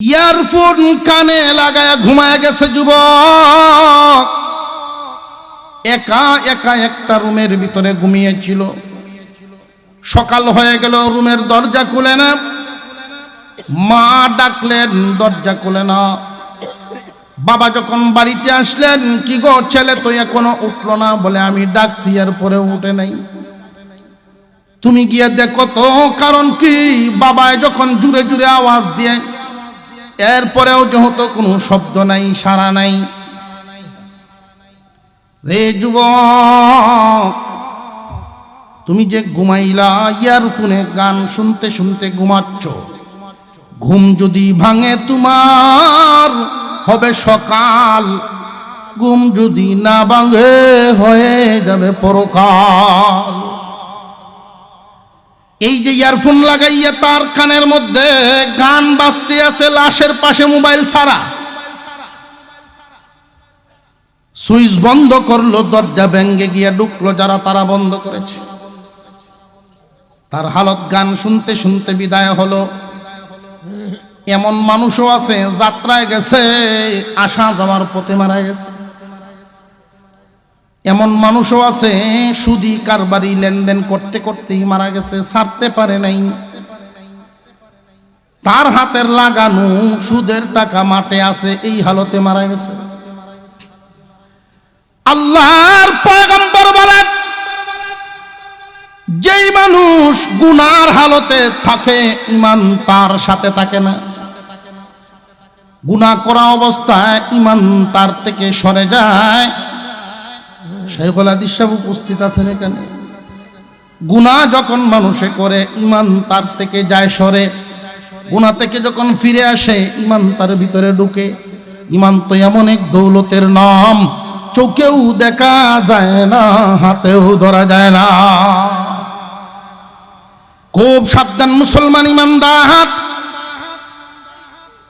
Earphone কানে লাগায়া ঘুমায় গেছে যুবক। একা একা একটা রুমের ভিতরে ঘুমিয়েছিল। সকাল হয়ে গেল, রুমের দরজা খুলে না। মা ডাকলেন, দরজা খুলে না। বাবা যখন বাড়িতে আসলেন, কি গো ছেলে তো এখনো উঠলো না? বলে আমি ডাকছি, এরপরে উঠে নাই। তুমি গিয়ে দেখো তো কারণ কি। বাবায় যখন জুড়ে জুড়ে আওয়াজ দিয়ে, এরপরেও যেহেতু কোনো শব্দ নাই, সাড়া নাই। রে যুবক, তুমি যে ঘুমাইলা, ইয়ারফোনে গান শুনতে শুনতে ঘুমাচ্ছ। ঘুম যদি ভাঙে তোমার হবে সকাল, ঘুম যদি না ভাঙে হয়ে যাবে পরকাল। এই যে ইয়ারফোন লাগাইয়া তার কানের মধ্যে গান বাজতে আছে, লাশের পাশে মোবাইল ছাড়া। সুইচ বন্ধ করলো, দরজা ভেঙে গিয়ে ঢুকলো, যারা তারা বন্ধ করেছে। তার হালত গান শুনতে শুনতে বিদায় হলো। এমন মানুষও আছে যাত্রায় গেছে, আসা যাওয়ার পথে মারা গেছে। এমন মানুষও আছে সুদি কারবারি লেনদেন করতে করতেই মারা গেছে, ছাড়তে পারে নাই। তার হাতের লাগানো সুদের টাকা মাঠে আছে, এই হালতে মারা গেছে। আল্লাহর পয়গম্বর বলেন, যেই মানুষ গুনার হালতে থাকে ঈমান তার সাথে থাকে না। গুনাহ করা অবস্থায় ঈমান তার থেকে সরে যায়। শাইখুল হাদিস সাহেব উপস্থিত আছেন এখানে। গুনাহ যখন মানুষে করে, ঈমান তার থেকে যায় সরে। গুনাহ থেকে যখন ফিরে আসে, ঈমান তার ভিতরে ঢুকে। ঈমান তো এমন এক দৌলতের নাম, চোখেও দেখা যায় না, হাতেও ধরা যায় না। খুব সাবধান মুসলমান ইমানদার,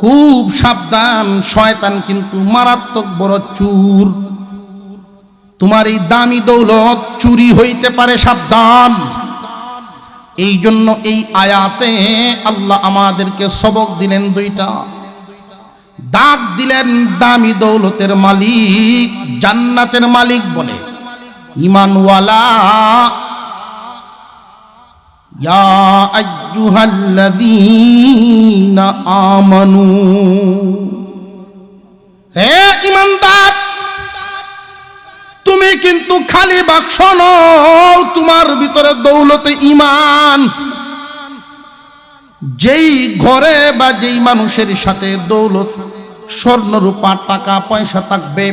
খুব সাবধান। শয়তান কিন্তু মারাত্মক বড় চোর। তোমার এই দামি দৌলত চুরি হইতে পারে, সাবধান। এই জন্য এই আয়াতে আল্লাহ আমাদেরকে সবক দিলেন দুইটা। ডাক দিলেন দামি দৌলতের মালিক, জান্নাতের মালিক বলে। ঈমানওয়ালা, ইয়া আইয়ুহাল্লাযীনা আমানু, হে ঈমানদার, তুমি কিন্তু খালি বাক্স নও, তোমার ভিতরে দৌলতে ঈমান। যেই ঘরে বা যেই মানুষের সাথে দৌলত, স্বর্ণ রূপা টাকা পয়সা থাকবে,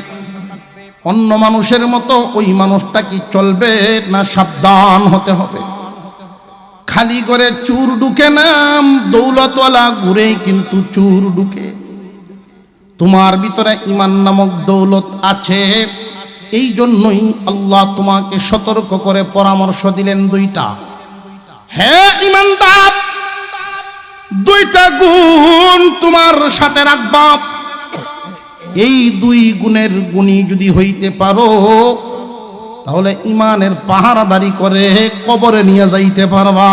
অন্য মানুষের মতো ওই মানুষটা কি চলবে না? সাবধান হতে হবে। খালি করে চুর ঢুকে না, দৌলতওয়ালা ঘুরেই কিন্তু চুর ঢুকে। তোমার ভিতরে ঈমান নামক দৌলত আছে, এই জন্যই আল্লাহ তোমাকে সতর্ক করে পরামর্শ দিলেন দুইটা। হে ঈমানদার, দুইটা গুণ তোমার সাথে রাখবা। এই দুই গুণের গুণী যদি হইতে পারো, তাহলে ঈমানের পাহারাদারি করে কবরে নিয়ে যাইতে পারবা।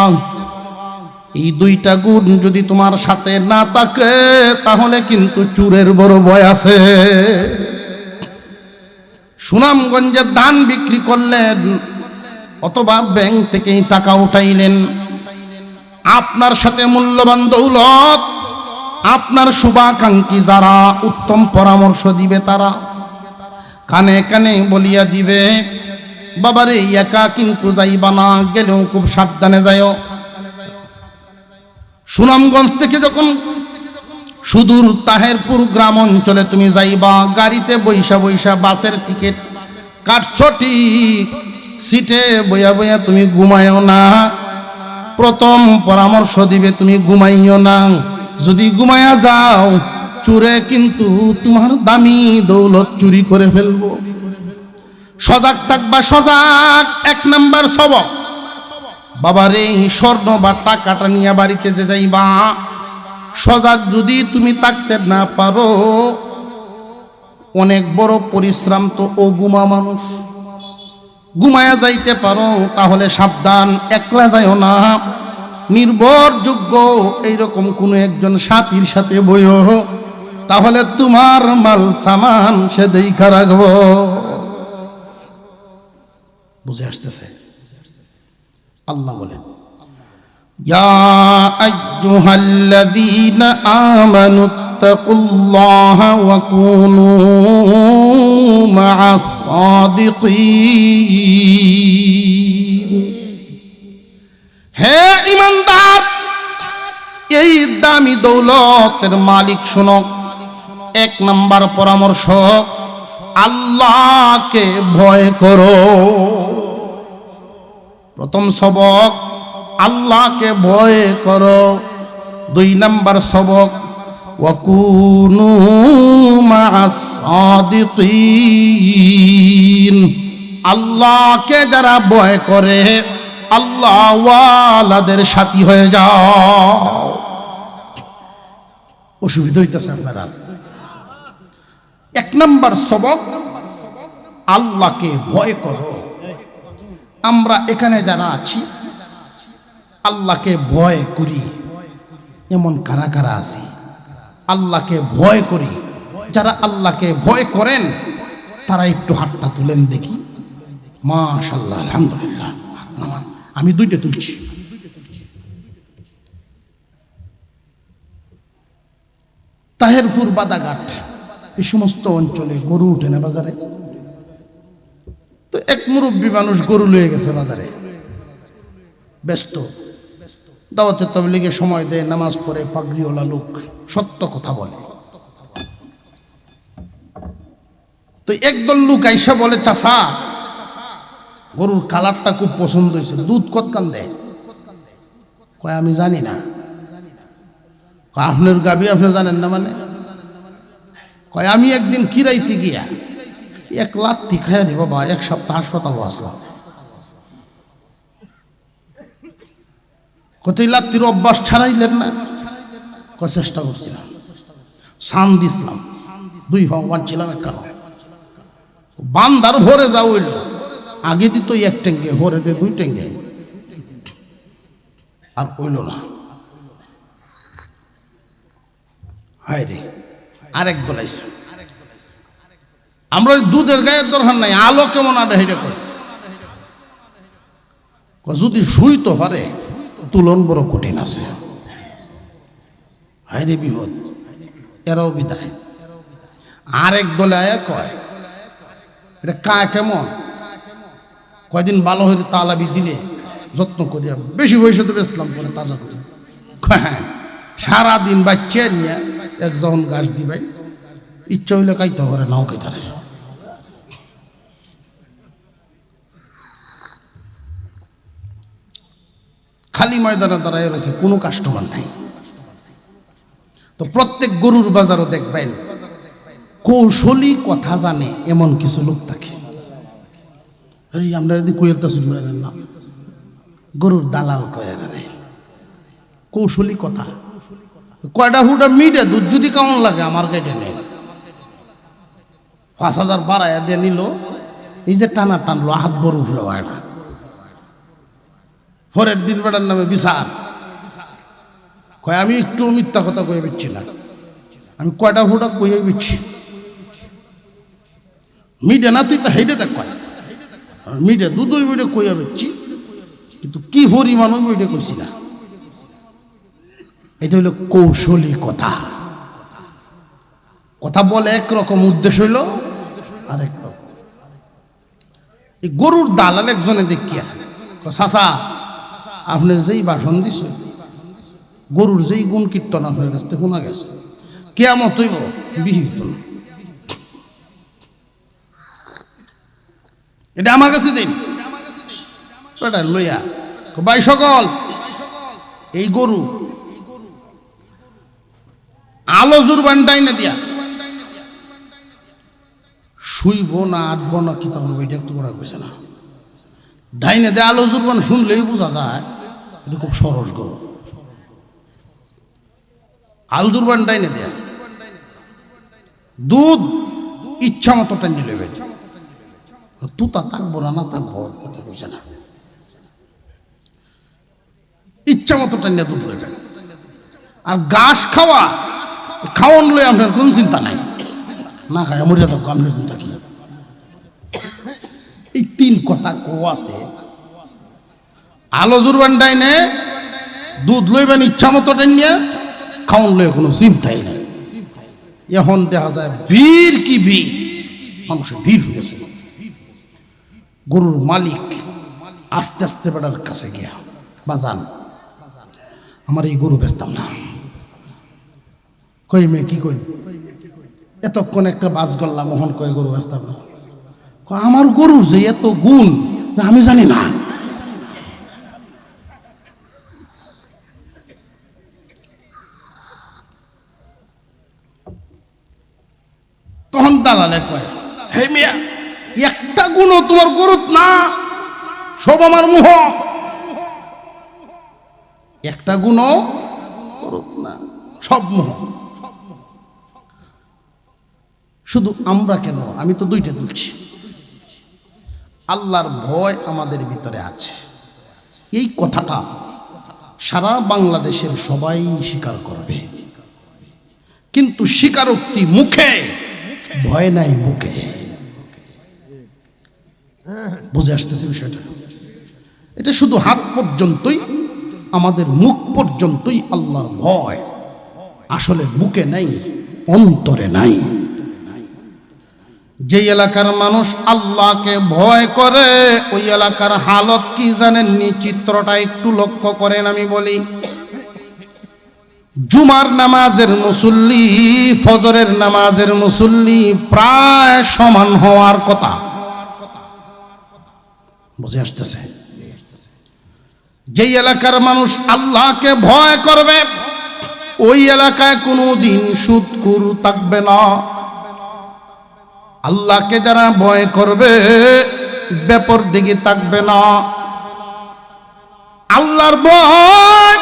এই দুইটা গুণ যদি তোমার সাথে না থাকে, তাহলে কিন্তু চুরের বড় ভয় আছে। সুনামগঞ্জে ধান বিক্রি করলেন অথবা ব্যাংক থেকে টাকা উঠাইলেন, আপনার সাথে মূল্যবান দৌলত, আপনার শুভাকাঙ্ক্ষী যারা উত্তম পরামর্শ দিবে, তারা কানে কানে বলিয়া দিবে, বাবারে একা কিন্তু যাইবা না, গেলেও খুব সাবধানে যাও। সুনামগঞ্জ থেকে যখন সুদূর তাহেরপুর গ্রাম অঞ্চলে তুমি যাইবা, গাড়িতে বইসা বইসা বাসের টিকিট কাটছো, ঠিক সিটে বইয়া বইয়া তুমি ঘুমায়ও না। প্রথম পরামর্শ দিবে তুমি ঘুমাইও না। যদি ঘুমায়া যাও, চুরে কিন্তু তোমার দামি দৌলত চুরি করে ফেলবো। সজাগ থাকবা, সজাগ। এক নাম্বার সবক, বাবারে স্বর্ণ বা টাকাটা নিয়ে বাড়িতে যে যাইবা, সজাগ যদি তুমি থাকতে না পারো, অনেক বড় পরিশ্রম তো ও ঘুমা মানুষ। ঘুমায়া যাইতে পারো, তাহলে সাবধান, একলা যাইও না। নির্ভরযোগ্য এইরকম কোনো একজন সাথীর সাথে বইও, তাহলে তোমার মাল সামান সে দেখা রাখবো। বুঝে আসতেছে? আল্লাহ বলে, ইয়া আইয়ুহাল্লাযীনা আমানুত্তাকুল্লাহা ওয়া কুনু মা'আস সাদিকিন। হে ঈমানদার, এই দামি দৌলতের মালিক শোনো, এক নাম্বার পরামর্শ, আল্লাহকে ভয় করো। প্রথম সবক, আল্লাহকে ভয় করো। দুই নাম্বার সবক, ওয়াকুনু মা'আস সাদিকিন। আল্লাহকে যারা ভয় করে আল্লাহ ওয়ালাদের সাথী হয়ে যাও। অসুবিধা হইতেছে আপনারা? এক নাম্বার সবক, আল্লাহকে ভয় করো। আমরা এখানে যারা আছি আল্লাহকে ভয় করি, এমন কারা কারা আছি আল্লাহকে ভয় করি? যারা আল্লাহকে ভয় করেন তারা একটু হাতটা তুলেন দেখি। মাশাআল্লাহ, আলহামদুলিল্লাহ, হাত নামান। আমি দুইটা তুলছি। তাহেরপুর, বাদাঘাট, এই সমস্ত অঞ্চলে গরু উঠে না বাজারে। তো এক মুরব্বী মানুষ গরু লয়ে গেছে বাজারে, ব্যস্ত, দাওয়াতে তাবলীগে সময় দেয়, নামাজ পড়ে, পাগড়িওয়ালা লোক, সত্য কথা বলে। তো একদল লোক আইসা বলে, চাচা গরুর কালারটা খুব পছন্দ হয়েছে, দুধ কতখান দেয়? কয় আমি জানি না। আপনার গাভী আপনি জানেন না মানে? কয় আমি একদিন কিরাইতে গিয়া এক লাত্তি খাইয়া রে বাবা, এক সপ্তাহ হাসপাতাল বাঁচলাম। কোথায় লাত্তির অভ্যাস ছাড়াইলেন না? কয় চেষ্টা করছিলাম, সান দিছিলাম, 2 ভগবান ছিলাম, এক কারণ বান্দার ভরে যা হইল, আগে দিত 1 টেঙ্গে, ভরে দে 2 টেঙ্গে, আর হইল না। হায় রে, আরেক দলাইছে। আমরা দুধের গায়ের দরকার নাই, আলো কেমন আরে হেঁটে করে, যদি শুই তো পারে তুলন বড় কঠিন আছে। হায় রে বিপদ, এরাও বিদায়। আরেক দলে আয়া কয় এটা কা কেমন? কয়দিন ভালো হয়ে তালাবি দিলে যত্ন করিয়া বেশি বয়সে তো বেচলাম, পরে তাজা করি। হ্যাঁ, সারাদিন বাচ্চা নিয়ে এক যখন গাছ দিবাই, ইচ্ছা হইলে খাইতে পারে, নাও খাইতে পারে। খালি ময়দানে দাঁড়ায় রয়েছে, কোনো কাস্টমার নাই। তো প্রত্যেক গরুর বাজারও দেখবেন কৌশলী কথা জানে এমন কিছু লোক থাকে। আমরা যদি কুয়েলতা শুনবেন না, গরুর দালাল কয়ে কৌশলী কথা। কয়টা হুটা মিটে দুধ যদি কেমন লাগে আমার কেটে নেই, 5000 বাড়াইয়া দিয়ে নিল, এই যে টানা টানলো, হাত বড় উঠলো না। পরের দিন বেড়ার নামে বিচার কয় আমি একটু মিথ্যা কথা কয়ে দিচ্ছি না, আমি কয়টা হুটা কয়ে দিচ্ছি। মিডে না তুই তা হেঁটে দেখ, কয় মিডে দুধই বইটা কইয়া দিচ্ছি, কিন্তু কি পরিমাণ ওই বইটা কইছি না। এটা হইল কৌশলী কথা। কথা বলে একরকম, উদ্দেশ্য হইল আরেক রকম। এই গরুর দালাল একজনে দেখিয়া চাচা আপনি যেই ভাষণ দিছ, গরুর যেই গুণ কীর্তন আপনার কাছ থেকে শোনা গেছে, কেয়ামত হইব বিহিত না, এটা আমার কাছে দিন। লইয়া ভাই সকল, এই গরু আলো জুরবান ডাইনে দিয়া শুইব না আটব না, কি তখন ওইটা একটু বড় কইছে না। ডাইনে দেয়া আলো জুরবান শুনলেই বোঝা যায় এটা খুব সরস গরু। আল জুরবান ডাইনে দেয়া, দুধ ইচ্ছা মতো টাইনে নেবে, তুতা থাকবো না, না থাকবো কথা কইছে না। ইচ্ছা মতো টানিয়া দুধ হয়ে যায়। আর ঘাস খাওয়া, খাওয়ান লই আপনার কোন চিন্তা নাই, না খায় মরিয়া থাকো, আপনার চিন্তা কি? এই তিন কথা কোয়াতে আলো জুরবান ডাইনে দুধ লইবেন ইচ্ছা মতো টানিয়া, খাওয়ান লই কোনো চিন্তাই নাই। এখন দেখা যায় বীর কি বীর, মানুষের বীর হয়েছে। গরুর মালিক আস্তে আস্তে বেড়ার কাছে গিয়া, বাজান আমার এই গরু বেচতাম না। কই মেয়ে কি কই, এতক্ষণ একটা বাস করলাম, মোহন কয় গরু বেচতাম না। আমার গরুর যে এত গুণ আমি জানি না। তখন দালালে কয়, হে মিয়া, একটা গুণও তোমার গরুত না, সব আমার মুহ। একটা গুণও গরুত না, সব মুহ। শুধু আমরা কেন, আমি তো দুইটা তুলছি। আল্লাহর ভয় আমাদের ভিতরে আছে, এই কথাটা সারা বাংলাদেশের সবাই স্বীকার করবে, কিন্তু স্বীকারোক্তি মুখে, ভয় নাই বুকে। বুঝে আসতেছে বিষয়টা? এটা শুধু হাত পর্যন্তই, আমাদের মুখ পর্যন্তই আল্লাহর ভয়, আসলে বুকে নাই, অন্তরে নাই। যে এলাকার মানুষ আল্লাহকে ভয় করে ওই এলাকার হালত কি জানেননি? চিত্রটা একটু লক্ষ্য করেন। আমি বলি, জুমার নামাজের মুসল্লি, ফজরের নামাজের মুসল্লি প্রায় সমান হওয়ার কথা। বুঝে আসতেছে? যেই এলাকার মানুষ আল্লাহকে ভয় করবে ওই এলাকায় কোনোদিন সুদখোর থাকবে না। আল্লাহকে যারা ভয় করবে বেপরদিগি থাকবে না। আল্লাহর ভয়,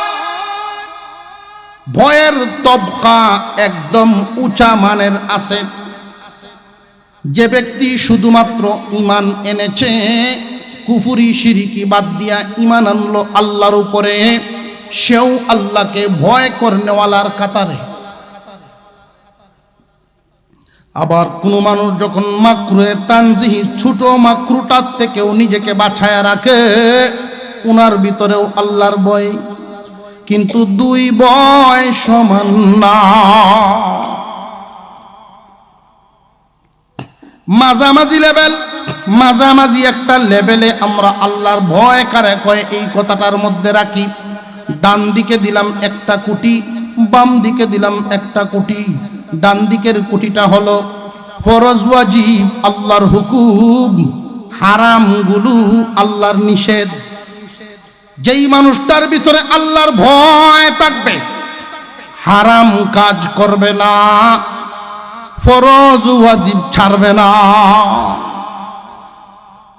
ভয়ের তবকা একদম উঁচা মানের আছে। যে ব্যক্তি শুধুমাত্র ঈমান এনেছে, কুফরি শিরকি বাদ দিয়া ঈমান আনলো আল্লাহর উপরে, সেও আল্লাহকে ভয় করনেওয়ালার কাতারে। আবার কোন মানুষ যখন মাকরুহে তানজিহি, ছোট মাকরুটার থেকেও নিজেকে বাঁচায় রাখে, ওনার ভিতরেও আল্লাহর ভয়। কিন্তু দুই ভয় সমান না, মাঝামাঝি লেভেল। মাঝামাঝি একটা লেভেলে আমরা আল্লাহর ভয় কারে কয় এই কথাটার মধ্যে রাখি। ডান দিকে দিলাম একটা কোটি, বাম দিকে দিলাম একটা কোটি। ডান দিকের কোটিটা হলো ফরজ ওয়াজিব, আল্লাহর হুকুম, হারামগুলো আল্লাহর নিষেধ। যেই মানুষটার ভিতরে আল্লাহর ভয় থাকবে, হারাম কাজ করবে না, ফরজ ওয়াজিব ছাড়বে না।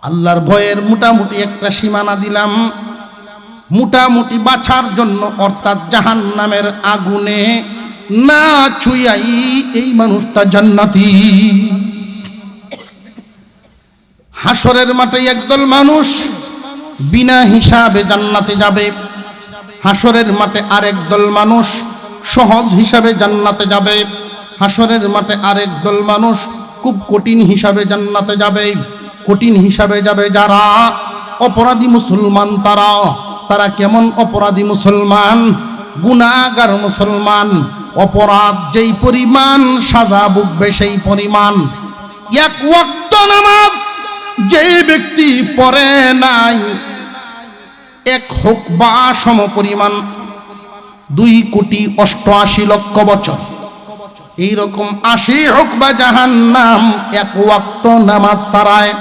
আল্লাহর ভয়ের মোটামুটি একটা সীমানা দিলাম, মোটামুটি বাছার জন্য, অর্থাৎ জাহান্নামের আগুনে না ছুঁয়াই এই মানুষটা জান্নাতি। হাসরের মাঠে একদল মানুষ বিনা হিসাবে জান্নাতে যাবে, হাসরের মাঠে আরেক দল মানুষ সহজ হিসাবে জান্নাতে যাবে, হাসরের মাঠে আরেক দল মানুষ খুব কঠিন হিসাবে জান্নাতে যাবে। কঠিন হিসাবে যাবে যারা অপরাধী মুসলমান, তারা কেমন অপরাধী মুসলমান? গুনাহগার মুসলমান। অপরাধ যেই পরিমাণ, সাজা ভুগবে সেই পরিমাণ। এক ওয়াক্ত নামাজ যে ব্যক্তি পড়ে নাই, এক হুকবা সম পরিমাণ 2,88,00,000 বছর। এইরকম 80 হুকবা জাহান্নাম এক ওয়াক্ত নামাজ ছাড়ায়।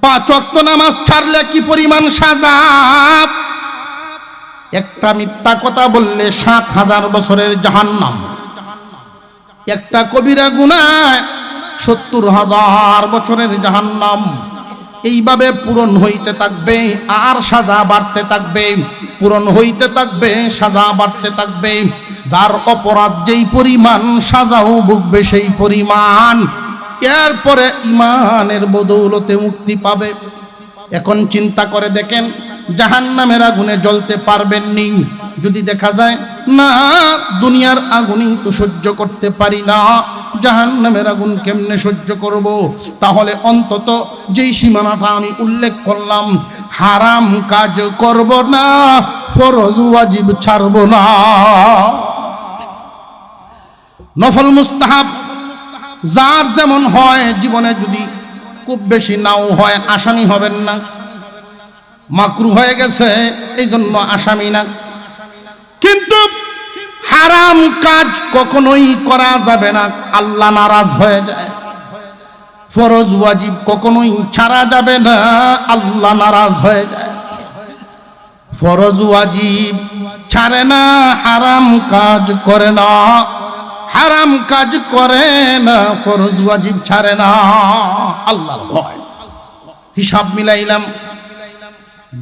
5 ওয়াক্ত নামাজ ছাড়লে কি পরিমাণ সাজা! একটা মিথ্যা কথা বললে 7,000 বছরের জাহান্নাম। একটা কবিরা গুনাহ 70,000 বছরের জাহান্নাম। এইভাবে পূরণ হইতে থাকবে আর সাজা বাড়তে থাকবে, পূরণ হইতে থাকবে, সাজা বাড়তে থাকবে। যার অপরাধ যেই পরিমাণ, সাজাও ভুগবে সেই পরিমাণ। এরপরে ইমানের বদৌলতে মুক্তি পাবে। এখন চিন্তা করে দেখেন, জাহান্নামের আগুনে জ্বলতে পারবেন নি। যদি দেখা যায় না দুনিয়ার আগুনই তো সহ্য করতে পারি না, জাহান্নামের আগুন কেমনে সহ্য করব, তাহলে অন্তত যেই সীমানাটা আমি উল্লেখ করলাম, হারাম কাজ করব না, ফরজ ওয়াজিব ছাড়ব না। নফল মুস্তাহাব যার যেমন হয় জীবনে, যদি খুব বেশি নাও হয় আসামি হবেন না। মাকরু হয়ে গেছে এই জন্য আসামি না, কিন্তু হারাম কাজ কখনোই করা যাবে না, আল্লাহ নারাজ হয়ে যায়। ফরজ ওয়াজিব কখনোই ছাড়া যাবে না, আল্লাহ নারাজ হয়ে যায়। ফরজ ওয়াজিব ছাড়ে না, হারাম কাজ করে না, হারাম কাজ করে না, ফরজ ওয়াজিব ছাড়ে না, আল্লাহর ভয়। হিসাব মিলাইলাম,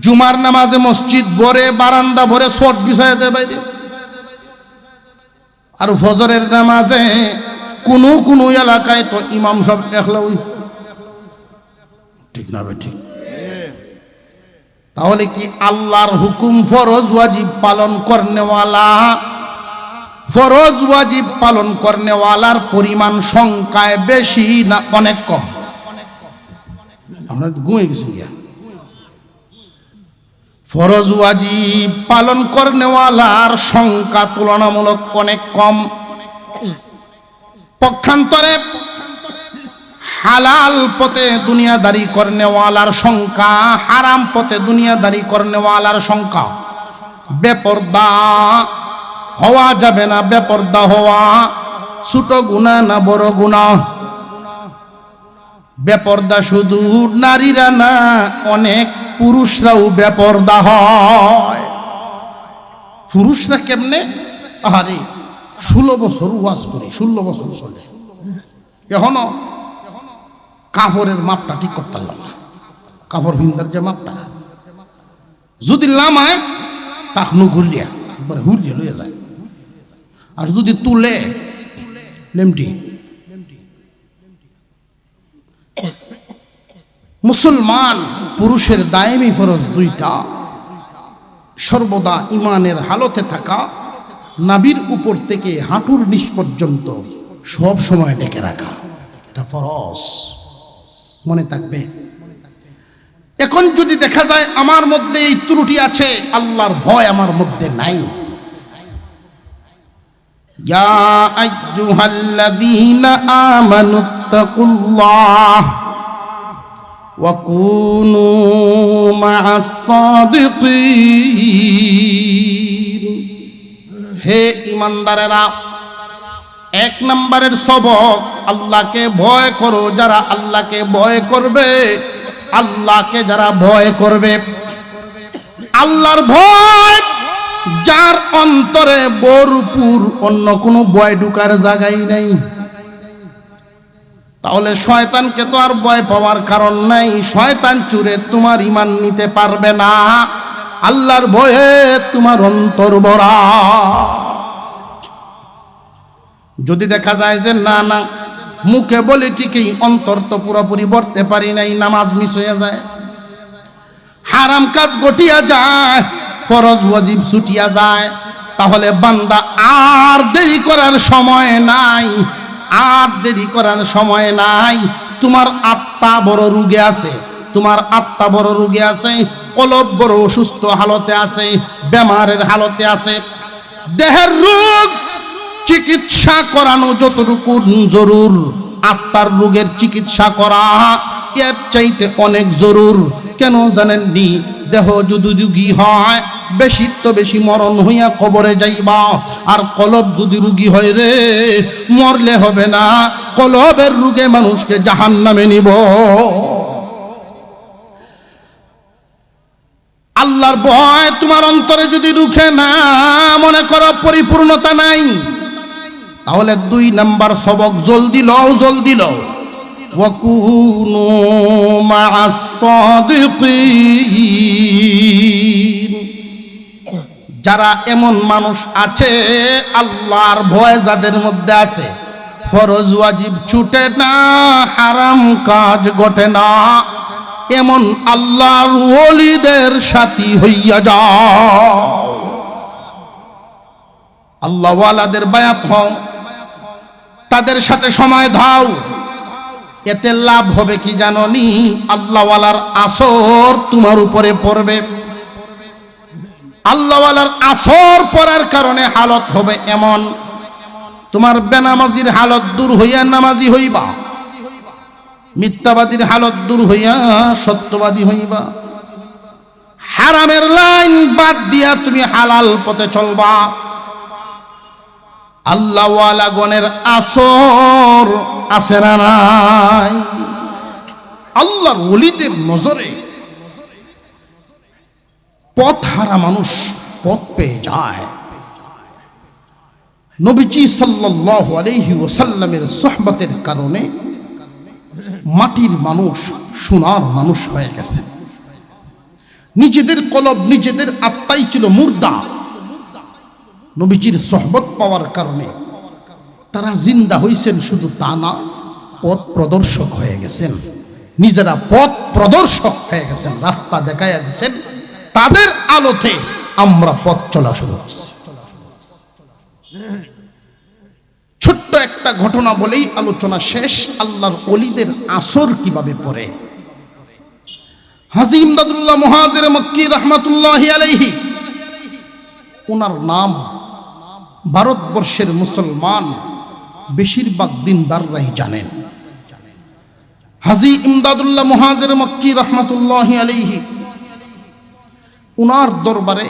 জুমার নামাজে মসজিদ ভরে, বারান্দা ভরে শর্ট বিছায় দেয় বাইরে, আর ফজরের নামাজে কোন এলাকায় তো ইমাম সব একলা, ওই ঠিক না বে ঠিক? তাহলে কি আল্লাহর হুকুম ফরজ ওয়াজিব পালন করনেওয়ালা, ফরজ ওয়াজিব পালন করনেওয়ালার পরিমাণ সংখ্যায় বেশি না অনেক কম? আমরা ঘুমিয়ে গেছি গিয়া। ফরজ ওয়াজিব পালন করনেওয়ালার সংখ্যা তুলনামূলক অনেক কম। পক্ষান্তরে হালাল পথে দুনিয়াদারি করনেওয়ালার সংখ্যা, হারাম পথে দুনিয়াদারি করনেওয়ালার সংখ্যা। বেপরদা হওয়া যাবে না, বেপরদা হওয়া ছোট গুনাহ না বড় গুনাহ? বেপরদা শুধু নারীরা না, অনেক পুরুষরাও বেপরদা হয়। পুরুষরা কেমনে? আরে 16 বছর ওয়াজ করি, 16 বছর চলে, এখনো কাপড়ের মাপটা ঠিক করতে পারলাম না। কাপড় ভিন্দার যে মাপটা যদি লামায় টাকনু ঘুরিয়া একবারে হুরিয়ে লইয়া যায়, আর যদি তুলে লেমটি। মুসলমান পুরুষের দায়েমি ফরজ দুইটা, সর্বদা ইমানের হালতে থাকা, নাভির উপর থেকে হাঁটুর নিচ পর্যন্ত সব সময় ডেকে রাখা, এটা ফরজ, মনে থাকবে। এখন যদি দেখা যায় আমার মধ্যে এই ত্রুটি আছে, আল্লাহর ভয় আমার মধ্যে নাই, ইয়া আইয়ুহাল্লাযীনা আমানুত্তাকুল্লাহ ওয়া কুনু মা'আস সাদিকিন। হে ঈমানদারেরা, এক নম্বরের সবক, আল্লাহকে ভয় করো। যারা আল্লাহকে ভয় করবে, আল্লাহকে যারা ভয় করবে, আল্লাহর ভয় যার অন্তরে ভরপুর, অন্য কোনো ভয় ঢুকার জায়গাই নাই, তাহলে শয়তানকে তো আর ভয় পাওয়ার কারণ নাই। শয়তান চুরে তোমার ঈমান নিতে পারবে না, আল্লাহর ভয়ে তোমার অন্তর ভরা। যদি দেখা যায় যে না না মুখে বলি ঠিকই, অন্তর তো পুরোপুরি ভরতে পারি নাই, নামাজ মিস হয়ে যায়, হারাম কাজ গটিয়া যায়, ফরজ ওয়াজিব ছুটিয়া যায়, তাহলে বান্দা আর দেরি করার সময় নাই, আর দেরি করার সময় নাই। তোমার আত্মা বড় রোগে আছে, তোমার আত্মা বড় রোগে আছে, কলব বড় অসুস্থ হালতে আছে, বেমারের হালতে আছে। দেহের রোগ চিকিৎসা করানো যতটুকু জরুর, আত্মার রোগের চিকিৎসা করা এর চাইতে অনেক জরুর। কেন জানেননি? দেহ যদি রোগী হয়, বেশি তো বেশি মরণ হইয়া কবরে যাইবা, আর কলব যদি রোগী হয় রে, মরলে হবে না, কলবের রোগে মানুষকে জাহান্নামে নিব। আল্লাহর ভয় তোমার অন্তরে যদি রুখে না, মনে করো পরিপূর্ণতা নাই, তাহলে 2 নাম্বার সবক জলদি লও, জলদি লও। ওয়াকুনু মা'আস সাদিকিন। যারা এমন মানুষ আছে, আল্লাহর ভয় যাদের মধ্যে আছে, ফরজ ওয়াজিব ছুটে না, হারাম কাজ ঘটে না, এমন আল্লাহর ওলিদের সাথী হইয়া যাও। আল্লাহওয়ালাদের বায়াত হও, তাদের সাথে সময় দাও। এতে লাভ হবে কি জানোনি? আল্লাহওয়ালার আসর তোমার উপরে পড়বে। আল্লাহওয়ালার আসর পড়ার কারণে হালত হবে এমন, তোমার বেনামাজির হালত দূর হইয়া নামাজি হইবা, মিথ্যাবাদীর হালত দূর হইয়া সত্যবাদী হইবা, হারামের লাইন বাদ দিয়া তুমি হালাল পথে চলবা। আল্লাহওয়ালা গণের আসর আছে না নাই? আল্লাহর ওলিদের নজরে পথ হারা মানুষ পথ পেয়ে যায়। নবীজি সাল্লাল্লাহু আলাইহি ওয়াসাল্লামের সোহবতের কারণে মাটির মানুষ সোনার মানুষ হয়ে গেছে। নিজেদের কলব, নিজেদের আত্মাই ছিল মুর্দা। নবীজির সোহবত পাওয়ার কারণে তারা জিন্দা হইছেন, শুধু তা না, পথ প্রদর্শক হয়ে গেছেন। নিজেরা পথ প্রদর্শক হয়ে গেছেন, রাস্তা দেখাইয়া দিচ্ছেন। তাদের আলোতে আমরা পথ চলা শুরু করছি। ছোট্ট একটা ঘটনা বলেই আলোচনা শেষ। আল্লাহর ওলিদের আসর কিভাবে পড়ে। হাজী ইমদাদুল্লাহ মুহাজির মক্কি রহমাতুল্লাহি আলাইহি, ওনার নাম ভারতবর্ষের মুসলমান বেশিরভাগ দিনদাররাই জানেন। হাজী ইমদাদুল্লাহ মুহাজির মক্কি রহমাতুল্লাহি আলাইহি, উনার দরবারে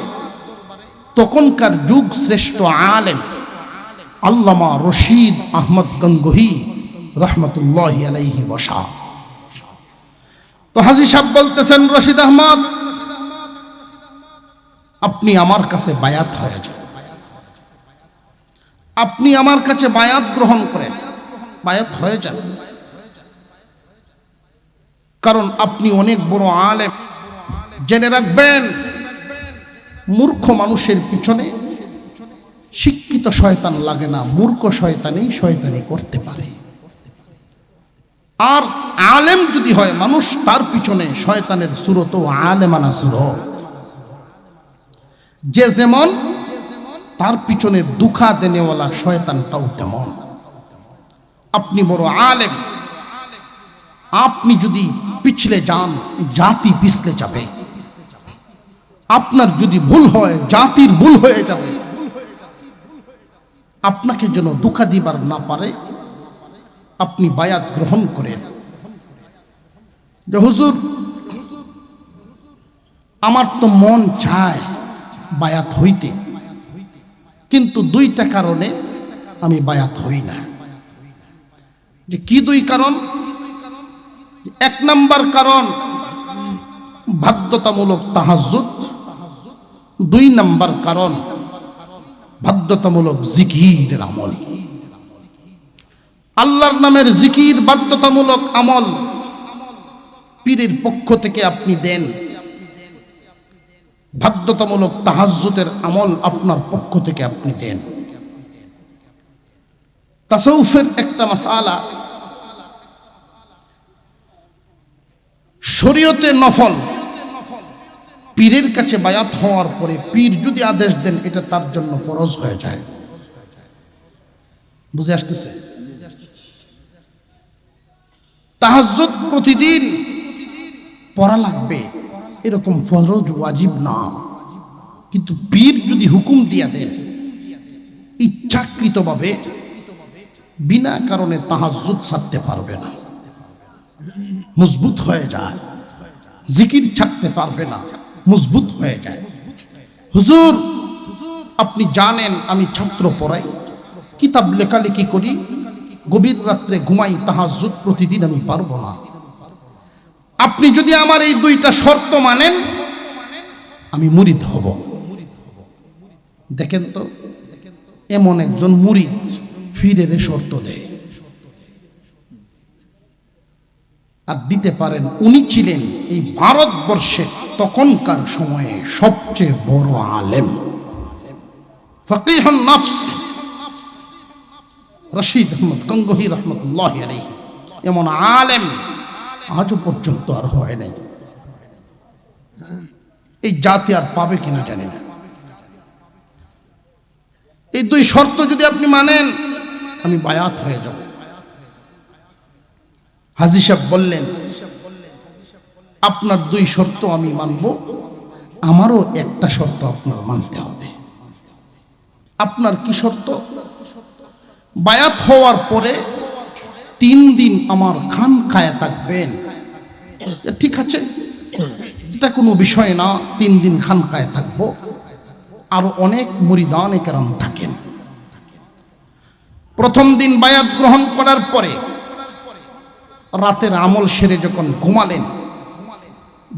তখনকার যুগ শ্রেষ্ঠ আলেম আল্লামা রশিদ আহমদ গঙ্গোহী রহমতুল্লাহি আলাইহি বসা। তো হাজী সাহেব বলতেছেন, রশিদ আহমদ, আপনি আমার কাছে বায়াত হয়ে যান, আপনি আমার কাছে বায়াত গ্রহণ করেন, বায়াত হয়ে যান। কারণ আপনি অনেক বড় আলেম। জেনে রাখবেন, মূর্খ মানুষের পিছনে শিক্ষিত শয়তান লাগে না, মূর্খ শয়তানই শয়তানি করতে পারে। আর আলেম যদি হয় মানুষ, তার পিছনে শয়তানের সুরত আলেমানা সুরত। যে যেমন, তার পিছনে দুঃখা দেনেওয়ালা শয়তানটাও তেমন। আপনি বড় আলেম, আপনি যদি পিছলে যান, জাতি পিছলে যাবে। আপনার যদি ভুল হয়, জাতির ভুল হয়ে যাবে। আপনাকে যেন দুঃখা দিবার না পারে, আপনি বায়াত গ্রহণ করেন। যে হুজুর, আমার তো মন চায় বায়াত হইতে, কিন্তু দুইটা কারণে আমি বায়াত হই না। যে কি দুই কারণ? এক নাম্বার কারণ বাধ্যতামূলক তাহাজ্জুদ, দুই নাম্বার কারণ বাধ্যতামূলক জিকিরের আমল। আল্লাহর নামের জিকির বাধ্যতামূলক আমল পীরের পক্ষ থেকে আপনি দেন, বাধ্যতামূলক তাহাজ্জুদের আমল আপনার পক্ষ থেকে আপনি দেন। তাসাউফের একটা মাসআলা, শরীয়তে নফল, পীরের কাছে বায়াত হওয়ার পরে পীর যদি আদেশ দেন, এটা তার জন্য ফরজ হয়ে যায়। বুঝে আসতেছে? তাহাজ্জুদ প্রতিদিন পড়া লাগবে এরকম ফরজ ওয়াজিব না, কিন্তু পীর যদি হুকুম দিয়া দেন, ইচ্ছাকৃতভাবে বিনা কারণে তাহাজ্জুদ ছাড়তে পারবে না, মজবুত হয়ে যায়। জিকির ছাড়তে পারবে না, মজবুত হয়ে যায়। হুজুর, আপনি জানেন আমি ছাত্র পড়াই, কিতাব লেখালেখি করি, গভীর রাত্রে ঘুমাই, তাহাজ্জুদ প্রতিদিন আমি পারবো না। আপনি যদি আমার এই দুইটা শর্ত মানেন, আমি মুরিদ হব। দেখেন তো, এমন একজন মুরিদ ফিরে শর্ত দেয় আর দিতে পারেন। উনি ছিলেন এই ভারতবর্ষে তখনকার সময়ে সবচেয়ে বড় আলেম, ফকিহুন নফস রশিদ আহমদ গঙ্গোহী রহমতুল্লাহি আলাইহি। এমন আলেম আজও পর্যন্ত আর হয় নাই। এই জাতি আর পাবে কিনা জানি না। এই দুই শর্ত যদি আপনি মানেন, আমি বায়াত হয়ে যাব। হাজী সাহেব বললেন, আপনার দুই শর্ত আমি মানব, আমারও একটা শর্ত আপনার মানতে হবে। আপনার কি শর্ত? বায়াত হওয়ার পরে 3 দিন আমার খানকায় থাকবেন। ঠিক আছে, এটা কোনো বিষয় না, 3 দিন খানকায় থাকবো। আরো অনেক মুরিদানে কেরাম থাকেন। প্রথম দিন বায়াত গ্রহণ করার পরে রাতের আমল সেরে যখন ঘুমালেন,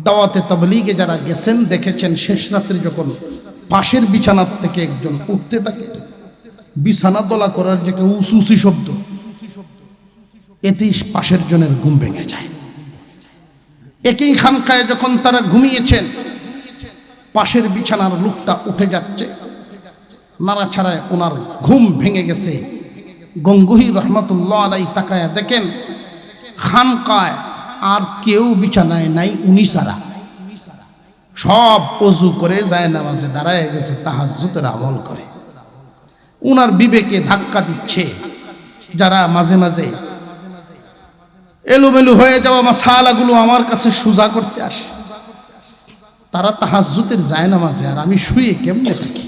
দাওয়াতে তাবলীগে যারা গেছেন দেখেছেন শেষ রাত্রে যখন পাশের বিছানার থেকে একজন উঠতে থাকে, বিছানা দোলা করার যে একটা উসুসি শব্দ, এতেই পাশের জনের ঘুম ভেঙে যায়। একই খানকায় যখন তারা ঘুমিয়েছেন, পাশের বিছানার লোকটা উঠে যাচ্ছে, নাড়াছাড়ায় ওনার ঘুম ভেঙে গেছে। গঙ্গুহি রহমতুল্লাহ আলাই তাকায়া দেখেন খানকায় আর কেউ বিছানায় নাই, উনি ছাড়া। সব ওযু করে যায় নামাজে দাঁড়ায় গেছে, তাহাজ্জুদের আমল করে। উনার বিবেকে ধাক্কা দিচ্ছে। যারা মাঝে মাঝে এলোমেলো হয়ে যাওয়া মাসালাগুলো আমার কাছে সোজা করতে আসে, তারা তাহাজ্জুদের যায় নামাজে, আর আমি শুয়ে কেমনে থাকি।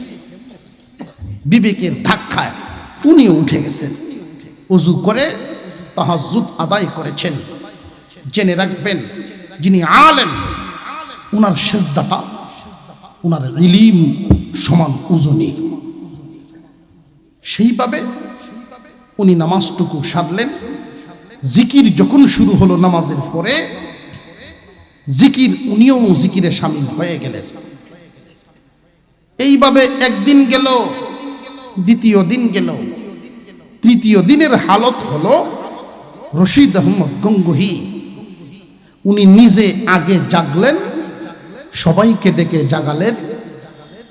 বিবেকের ধাক্কায় উনি উঠে গেছেন, ওযু করে তাহাজ্জুদ আদায় করেছেন। জেনে রাখবেন, যিনি আলেম উনার সেজদাটা উনার ইলম সমান ওজনী। সেইভাবে উনি নামাজটুকু সারলেন। জিকির যখন শুরু হলো নামাজের পরে, জিকির উনিও জিকিরে শামিল হয়ে গেলেন। এইভাবে একদিন গেল, দ্বিতীয় দিন গেল, তৃতীয় দিনের হালত হলো রশিদ আহমদ গঙ্গুহি উনি নিজে আগে জাগলেন, সবাইকে ডেকে জাগালেন,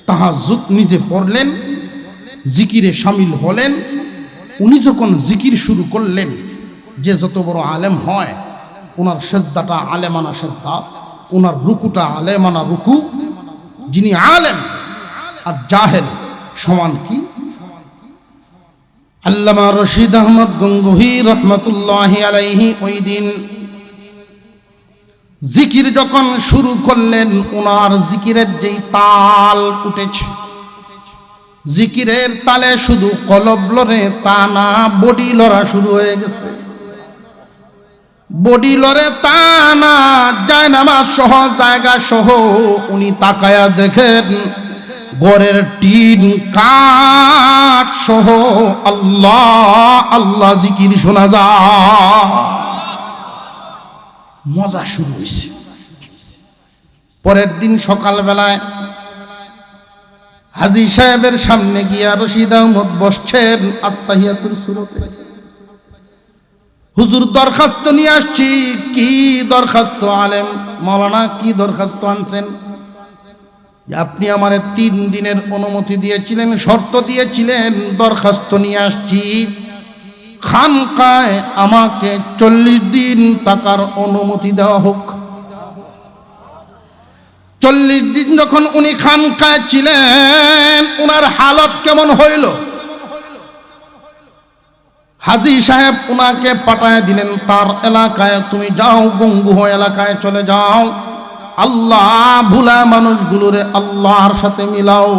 তাহাজ্জুদ নিজে পড়লেন, জিকিরে শামিল হলেন। উনি যখন জিকির শুরু করলেন, যে যত বড় আলেম হয় ওনার সেজদাটা আলেমানা সেজদা, ওনার রুকুটা আলেমানা রুকু। যিনি আলেম আর জাহেল সমান কি? আল্লামা রশিদ আহমদ গঙ্গুহি রহমতুল্লাহি আলাইহি ওই দিন জিকির যখন শুরু করলেন, ওনার জিকিরের যেই তাল উঠেছে, জিকিরের তালে শুধু কলব লড়ে তা না, বডি লড়া শুরু হয়ে গেছে। বডি লড়ে তা না, যায় নামাজ সহ জায়গা সহ উনি তাকায়া দেখেন ঘরের টিন কাঠ সহ আল্লাহ আল্লাহ জিকির শোনা যায়। মজা শুরু হয়েছে। পরের দিন সকালবেলায় হাজী সাহেবের সামনে গিয়া রশিদ আহমদ বসছেন আত্তাহিয়াতুর সুরতে। হুজুর দরখাস্ত নিয়ে আসছি। কি দরখাস্ত? আলেম মাওলানা কি দরখাস্ত আনছেন? আপনি আমারে 3 দিনের অনুমতি দিয়েছিলেন, শর্ত দিয়েছিলেন, দরখাস্ত নিয়ে আসছি। খানকায় আমাকে 40 দিন থাকার অনুমতি দেওয়া হোক। 40 দিন যখন উনি খানকায় ছিলেন, উনার হালত কেমন হইল? হাজী সাহেব উনাকে পাঠায় দিলেন তার এলাকায়, তুমি যাও গঙ্গুহ এলাকায় চলে যাও, আল্লাহ ভুলা মানুষগুলোরে আল্লাহর সাথে মিলাও,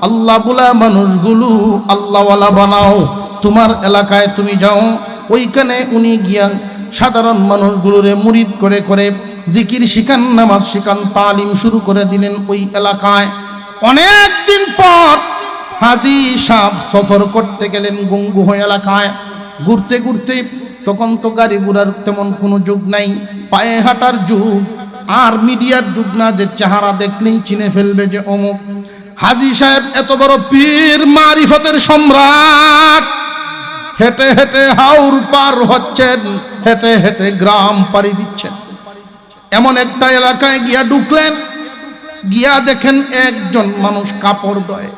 আল্লাহ ভুলা মানুষগুলো আল্লাহওয়ালা বানাও। তোমার এলাকায় তুমি যাও, ওইখানে উনি গিয়া সাধারণ মানুষগুলোরে মুরিদ করে করে জিকির শিখান, নামাজ শিখান, তালিম শুরু করে দিলেন ওই এলাকায়। অনেক দিন পর হাজী সাহেব সফর করতে গেলেন গঙ্গুহ এলাকায়। ঘুরতে ঘুরতে, তখন তো গাড়ি ঘোড়ার তেমন কোনো যুগ নাই, পায়ে হাঁটার যুগ, আর মিডিয়ার যুগ না যে চেহারা দেখলেই চিনে ফেলবে যে অমুক। হাজী সাহেব এত বড় পীর মারিফতের সম্রাট, হেঁটে হেঁটে হাওর পার হচ্ছেন, হেঁটে হেঁটে গ্রাম পাড়ি দিচ্ছেন। এমন একটা এলাকায় গিয়া ঢুকলেন, গিয়া দেখেন একজন মানুষ কাপড় ধোয়।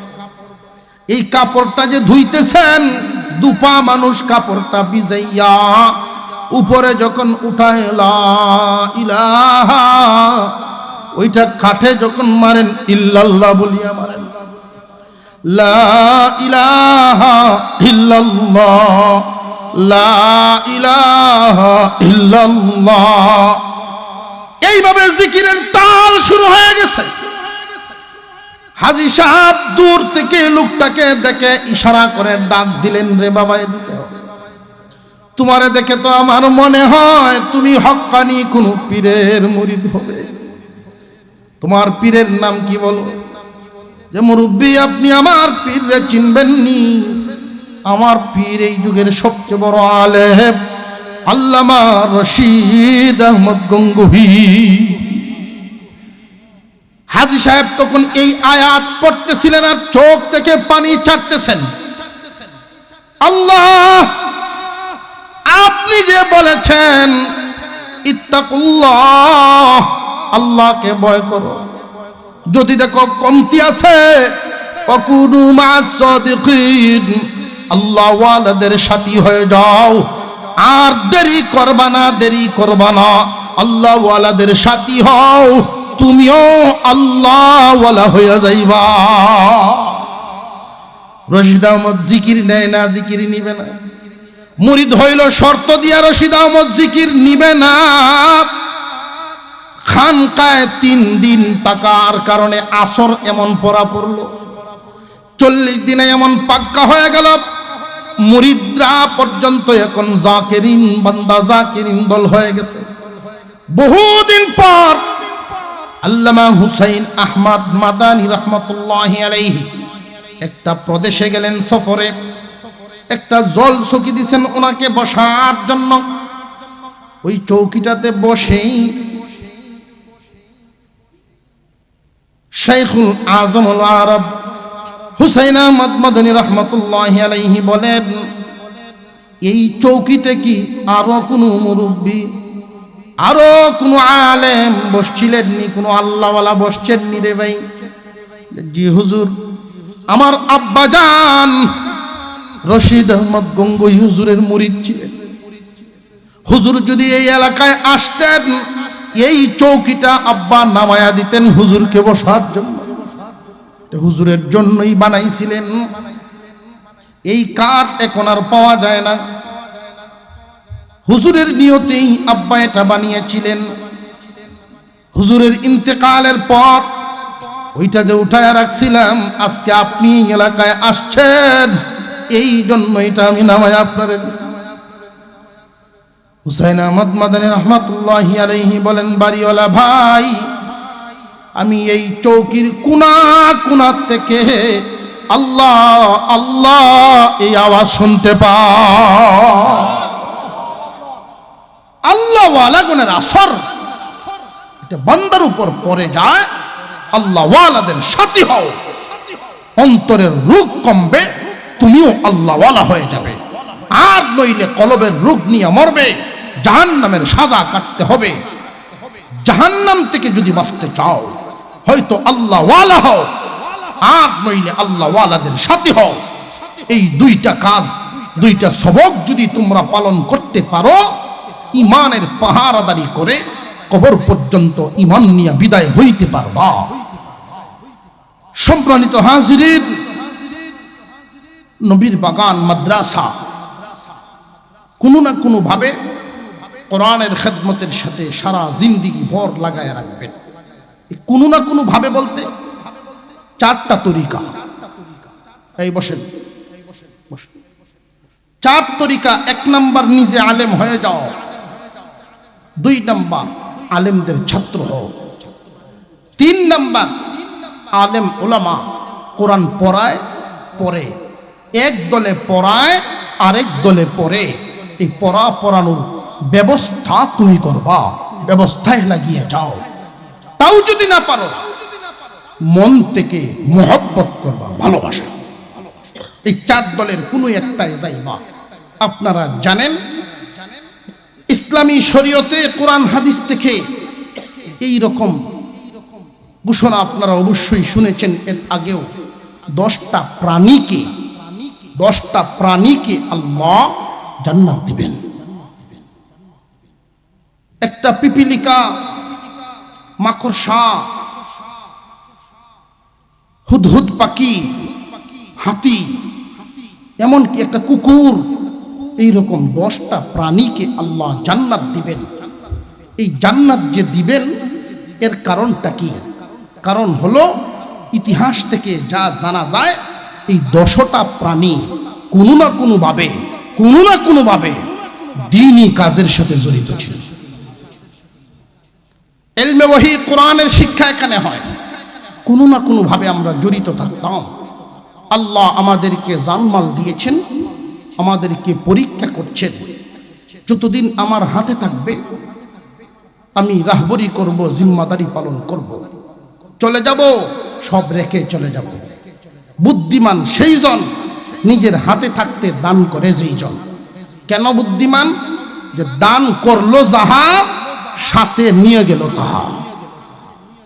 এই কাপড়টা যে ধুইতেছেন, দুপা মানুষ কাপড়টা ভিজাইয়া উপরে যখন উঠায় লা ইলাহা, ওইটা কাঠে যখন মারেন ইল্লাল্লাহ বলিয়া মারেন, লা ইলাহা ইল্লাল্লাহ, লা ইলাহা ইল্লাল্লাহ। এইভাবে জিকিরের তাল শুরু হয়ে গেছে। হাজী সাহেব দূর থেকে লোকটাকে দেখে ইশারা করে ডাক দিলেন, রে বাবা এদিকে, তোমারে দেখে তো আমার মনে হয় তুমি হক্কানি কোন পীরের মুরিদ হবে। তোমার পীরের নাম কি বলো? যে মুরব্বী, আপনি আমার পীররে চিনবেননি। আমার পীর এই যুগের সবচেয়ে বড় আলেম আল্লামা রশিদ আহমদ গঙ্গোহী। হাজী সাহেব তখন এই আয়াত পড়তেছিলেন আর চোখ থেকে পানি ছাড়তেছেন। আল্লাহ, আপনি যে বলেছেন ইত্তাকুল্লাহ, আল্লাহকে ভয় করো, যদি দেখো কমতি আছে ওয়াকুনু মা'আস সাদিকিন, আল্লাহ ওয়ালাদের সাথী হয়ে যাও, আর দেরি করবা না, দেরি করবা না, আল্লাহ ওয়ালাদের সাথী হও, তুমিও আল্লাহ ওয়ালা হয়ে যাইবা। রশিদ আহমদ জিকির নেয় না, জিকির নিবে না। মুরিদ হইল শর্ত দিয়া রশিদ আহমদ জিকির নিবে না। খানকায় 3 দিন থাকার কারণে আসর এমন পড়া পড়ল, 40 দিনে এমন পাক্কা হয়ে গেল, মুরিদরা পর্যন্ত এখন জাকিরিন বান্দা, জাকিরিন দল হয়ে গেছে। বহুদিন পর আল্লামা হুসাইন আহমদ মাদানী রহমতুল্লাহি আলাইহি একটা প্রদেশে গেলেন সফরে। একটা জল চৌকি দিয়েছেন ওনাকে বসার জন্য। ওই চৌকিটাতে বসেই শাইখুল আজমুল আরব হুসাইন আহমদ মাদানী রহমতুল্লাহি আলাইহি বলেন, এই চৌকিতে কি আরো কোনো মুরব্বী, আরো কোনো আলেম বসছিলেন নি? কোনো আল্লাহওয়ালা বসছেন নি রে ভাই? জি হুজুর, আমার আব্বা জান রশিদ আহমদ গঙ্গোহী হুজুরের মুরিদ ছিলেন। হুজুর যদি এই এলাকায় আসতেন, এই চৌকিটা আব্বা নামায়া দিতেন হুজুরকে বসার জন্য, হুজুরের জন্যই বানাইছিলেন। এই কাঠ এখন আর পাওয়া যায় না। হুজুরের নিয়তেই আব্বা এটা বানিয়েছিলেন। হুজুরের ইন্তেকালের পর ওইটা যে উঠায় রাখছিলাম, আজকে আপনি এলাকায় আসছেন, এই জন্য এটা আমি নামায় আপনারে দিছি। হুসাইন আহমদ মাদানী রহমাতুল্লাহি আলাইহি বলেন, বাড়িওয়ালা ভাই, আমি এই চৌকির কোনা কোনা থেকে আল্লাহ আল্লাহ এই আওয়াজ শুনতে পাই। আল্লাহ ওয়ালা গুণের আসর এটা বান্দার উপর পড়ে যায়। আল্লাহ ওয়ালাদের সাথী হও, অন্তরের রোগ কমবে, তুমিও আল্লাহ ওয়ালা হয়ে যাবে। আর নইলে কলবের রোগ নিয়ে মরবে, জাহান্নামের সাজা কাটতে হবে। জাহান্নাম থেকে যদি বাঁচতে চাও, হয়তো আল্লাহ ওয়ালা হও, আর নইলে আল্লাহ ওয়ালাদের সাথী হও। এই দুইটা কাজ, দুইটা সবক যদি তোমরা পালন করতে পারো, ইমানের পাহারাদারি করে কবর পর্যন্ত ইমান নিয়ে বিদায় হইতে পারবা। সম্মানিত হাজিরিন, নবীর বাগান মাদ্রাসা কোনো না কোনো ভাবে কোরআনের খেদমতের সাথে সারা জিন্দিগি ভর লাগায় রাখবেন। কোনো না কোনো ভাবে বলতে 4টা তরিকা। এই বসেন, 4 তরিকা। 1 নাম্বার, নিজে আলেম হয়ে যাও। 2 নাম্বার, আলেমদের ছাত্র হও। 3 নাম্বার, আলেম ওলামা কোরআন পড়ায়, পড়ে এক দলে পড়ায়, আরেক দলে পড়ে। এই পড়ানোর ব্যবস্থা তুমি করবা, ব্যবস্থায় লাগিয়ে যাও। তাও যদি না পারো, মন থেকে মোহব্বত করবা, ভালোবাসা। এই 4 দলের কোনো একটাই যাইবা। আপনারা জানেন, ইসলামী শরীয়তে কোরআন হাদিস থেকে এই রকম ঘোষণা আপনারা অবশ্যই শুনেছেন। এর আগেও 10টা প্রাণীকে আল্লাহ জান্নাত দিবেন। একটা পিপিলিকা, মাকড়সা, হুদহুদ পাখি, হাতি, এমনকি একটা কুকুর, এইরকম 10টা প্রাণীকে আল্লাহ জান্নাত দিবেন। এই জান্নাত যে দিবেন এর কারণটা কি? কারণ হলো ইতিহাস থেকে যা জানা যায় এই 10টা প্রাণী কোনো না কোনোভাবে দ্বীনি কাজের সাথে জড়িত ছিল। ইলমে ওহী কোরআনের শিক্ষা এখানে হয়, কোনো না কোনোভাবে আমরা জড়িত থাকতাম। আল্লাহ আমাদেরকে জানমাল দিয়েছেন, আমাদেরকে পরীক্ষা করছেন। যতদিন আমার হাতে থাকবে আমি রাহবরি করব, জিম্মাদারি পালন করব, চলে যাব সব রেখে চলে যাব। বুদ্ধিমান সেই জন নিজের হাতে থাকতে দান করে যেই জন। কেন বুদ্ধিমান? যে দান করলো যাহা সাথে নিয়ে গেল তাহা।